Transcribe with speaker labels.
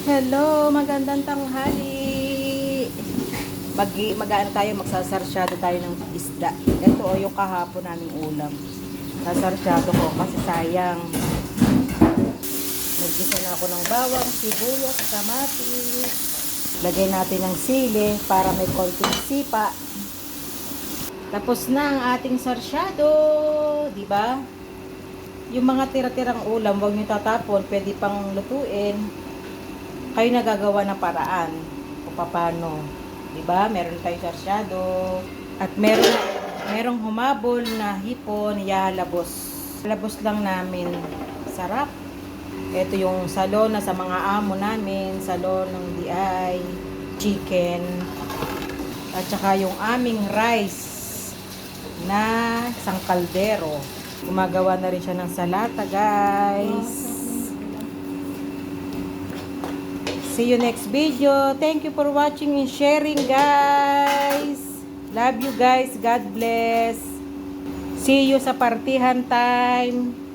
Speaker 1: Hello, magandang tanghali. Mag-ano tayo, magsasarsyado tayo ng isda. Ito o yung kahapon naming ulam. Sasarsyado ko kasi sayang. Naggisa na ako ng bawang, sibuyas, kamatis. Lagay natin ng sili para may konting sipa. Tapos na ang ating sarsyado, di ba? Yung mga tira-tirang ulam, huwag niyo tatapon, pwede pang lutuin. Kayo nagagawa ng paraan kung paano, 'di ba? Meron tayong sarsyado at merong humabol na hipon, yahalabos. Labos lang namin. Sarap. Ito yung salon na sa mga amo namin, salon ng DI, chicken, at saka yung aming rice na isang kaldero. Gumagawa na rin siya ng salata, guys. See you next video. Thank you for watching and sharing, guys. Love you guys. God bless. See you sa partihan time.